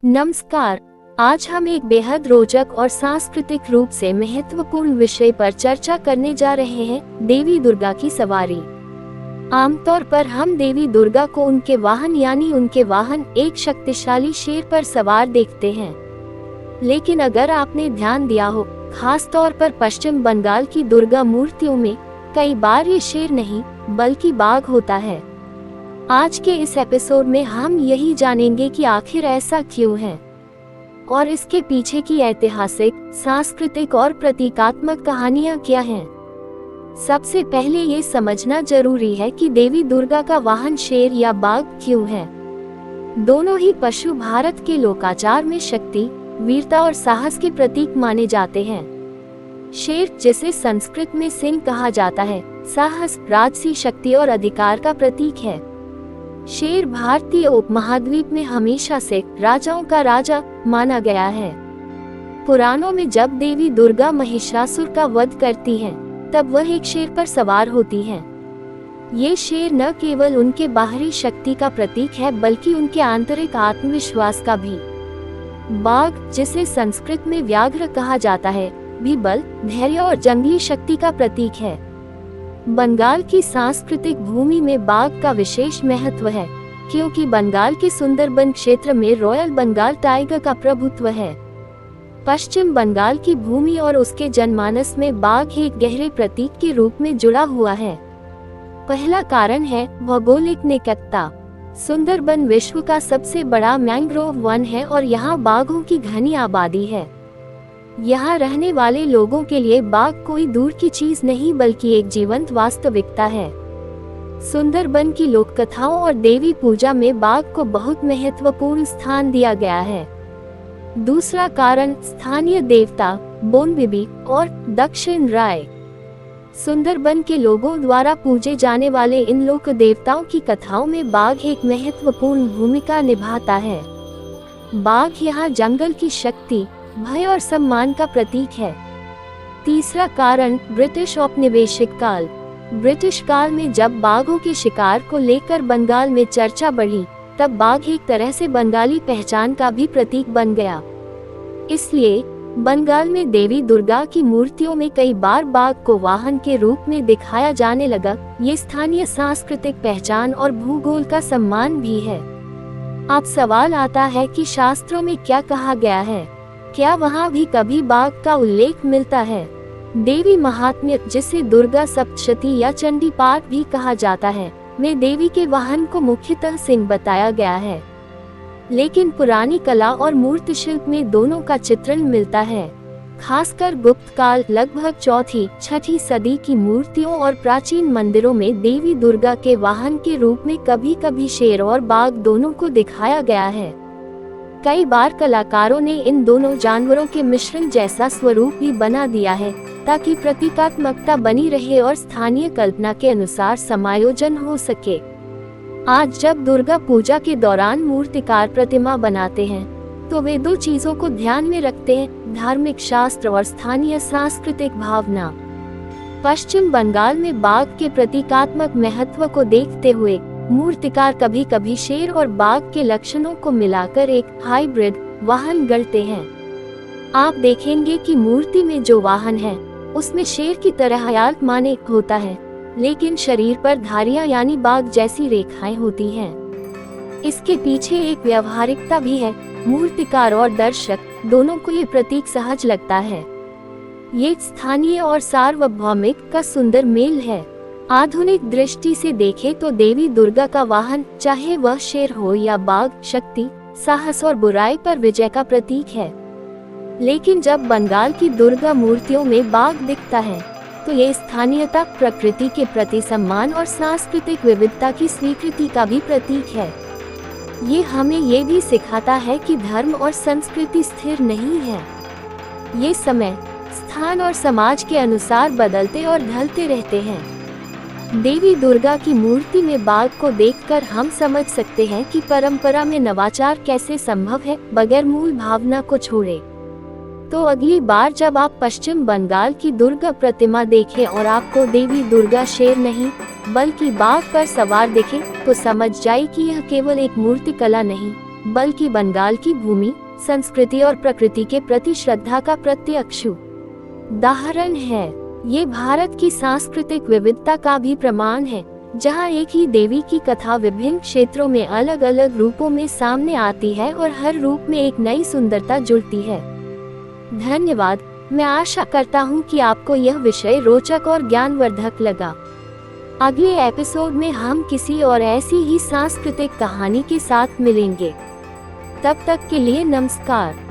नमस्कार। आज हम एक बेहद रोचक और सांस्कृतिक रूप से महत्वपूर्ण विषय पर चर्चा करने जा रहे हैं, देवी दुर्गा की सवारी। आमतौर पर हम देवी दुर्गा को उनके वाहन यानी उनके वाहन एक शक्तिशाली शेर पर सवार देखते हैं। लेकिन अगर आपने ध्यान दिया हो, खास तौर पर पश्चिम बंगाल की दुर्गा मूर्तियों में कई बार ये शेर नहीं बल्कि बाघ होता है। आज के इस एपिसोड में हम यही जानेंगे कि आखिर ऐसा क्यों है और इसके पीछे की ऐतिहासिक, सांस्कृतिक और प्रतीकात्मक कहानियां क्या हैं। सबसे पहले ये समझना जरूरी है कि देवी दुर्गा का वाहन शेर या बाघ क्यों है। दोनों ही पशु भारत के लोकाचार में शक्ति, वीरता और साहस के प्रतीक माने जाते हैं। शेर, जिसे संस्कृत में सिंह कहा जाता है, साहस, राजसी शक्ति और अधिकार का प्रतीक है। शेर भारतीय उपमहाद्वीप में हमेशा से राजाओं का राजा माना गया है। पुराणों में जब देवी दुर्गा महिषासुर का वध करती हैं, तब वह एक शेर पर सवार होती हैं। ये शेर न केवल उनके बाहरी शक्ति का प्रतीक है बल्कि उनके आंतरिक आत्मविश्वास का भी। बाघ, जिसे संस्कृत में व्याघ्र कहा जाता है, भी बल, धैर्य और जंगली शक्ति का प्रतीक है। बंगाल की सांस्कृतिक भूमि में बाघ का विशेष महत्व है, क्योंकि बंगाल के सुंदरबन क्षेत्र में रॉयल बंगाल टाइगर का प्रभुत्व है। पश्चिम बंगाल की भूमि और उसके जनमानस में बाघ एक गहरे प्रतीक के रूप में जुड़ा हुआ है। पहला कारण है भौगोलिक निकटता। सुंदरबन विश्व का सबसे बड़ा मैंग्रोव वन है और यहाँ बाघों की घनी आबादी है। यहाँ रहने वाले लोगों के लिए बाघ कोई दूर की चीज नहीं बल्कि एक जीवंत वास्तविकता है। सुंदरबन की लोक कथाओं और देवी पूजा में बाघ को बहुत महत्वपूर्ण स्थान दिया गया है। दूसरा कारण स्थानीय देवता बोनबिबी और दक्षिण राय। सुंदरबन के लोगों द्वारा पूजे जाने वाले इन लोक देवताओं की कथाओं में बाघ एक महत्वपूर्ण भूमिका निभाता है। बाघ यहाँ जंगल की शक्ति, भय और सम्मान का प्रतीक है। तीसरा कारण ब्रिटिश औपनिवेशिक काल। ब्रिटिश काल में जब बाघों के शिकार को लेकर बंगाल में चर्चा बढ़ी, तब बाघ एक तरह से बंगाली पहचान का भी प्रतीक बन गया। इसलिए बंगाल में देवी दुर्गा की मूर्तियों में कई बार बाघ को वाहन के रूप में दिखाया जाने लगा। ये स्थानीय सांस्कृतिक पहचान और भूगोल का सम्मान भी है। अब सवाल आता है कि शास्त्रों में क्या कहा गया है, क्या वहाँ भी कभी बाघ का उल्लेख मिलता है। देवी महात्म्य, जिसे दुर्गा सप्तशती या चंडी पाठ भी कहा जाता है, में देवी के वाहन को मुख्यतः सिंह बताया गया है। लेकिन पुरानी कला और मूर्तिशिल्प में दोनों का चित्रण मिलता है। खासकर गुप्त काल, लगभग 4ठी-6ठी सदी की मूर्तियों और प्राचीन मंदिरों में देवी दुर्गा के वाहन के रूप में कभी कभी शेर और बाघ दोनों को दिखाया गया है। कई बार कलाकारों ने इन दोनों जानवरों के मिश्रण जैसा स्वरूप भी बना दिया है, ताकि प्रतीकात्मकता बनी रहे और स्थानीय कल्पना के अनुसार समायोजन हो सके। आज जब दुर्गा पूजा के दौरान मूर्तिकार प्रतिमा बनाते हैं, तो वे दो चीजों को ध्यान में रखते हैं, धार्मिक शास्त्र और स्थानीय सांस्कृतिक भावना। पश्चिम बंगाल में बाघ के प्रतीकात्मक महत्व को देखते हुए मूर्तिकार कभी कभी शेर और बाघ के लक्षणों को मिलाकर एक हाइब्रिड वाहन गढ़ते हैं। आप देखेंगे कि मूर्ति में जो वाहन है, उसमें शेर की तरह हयात माने होता है, लेकिन शरीर पर धारियां यानी बाघ जैसी रेखाएं होती हैं। इसके पीछे एक व्यवहारिकता भी है। मूर्तिकार और दर्शक दोनों को ये प्रतीक सहज लगता है। ये स्थानीय और सार्वभौमिक का सुंदर मेल है। आधुनिक दृष्टि से देखें तो देवी दुर्गा का वाहन, चाहे वह शेर हो या बाघ, शक्ति, साहस और बुराई पर विजय का प्रतीक है। लेकिन जब बंगाल की दुर्गा मूर्तियों में बाघ दिखता है, तो ये स्थानीयता, प्रकृति के प्रति सम्मान और सांस्कृतिक विविधता की स्वीकृति का भी प्रतीक है। ये हमें ये भी सिखाता है कि धर्म और संस्कृति स्थिर नहीं है। ये समय, स्थान और समाज के अनुसार बदलते और ढलते रहते हैं। देवी दुर्गा की मूर्ति में बाघ को देखकर हम समझ सकते हैं कि परंपरा में नवाचार कैसे संभव है, बगैर मूल भावना को छोड़े। तो अगली बार जब आप पश्चिम बंगाल की दुर्गा प्रतिमा देखें और आपको देवी दुर्गा शेर नहीं बल्कि बाघ पर सवार दिखे, तो समझ जाए कि यह केवल एक मूर्ति कला नहीं बल्कि बंगाल की भूमि, संस्कृति और प्रकृति के प्रति श्रद्धा का प्रत्यक्ष उदाहरण है। ये भारत की सांस्कृतिक विविधता का भी प्रमाण है, जहाँ एक ही देवी की कथा विभिन्न क्षेत्रों में अलग अलग रूपों में सामने आती है और हर रूप में एक नई सुंदरता जुड़ती है। धन्यवाद। मैं आशा करता हूँ कि आपको यह विषय रोचक और ज्ञानवर्धक लगा। अगले एपिसोड में हम किसी और ऐसी ही सांस्कृतिक कहानी के साथ मिलेंगे। तब तक के लिए नमस्कार।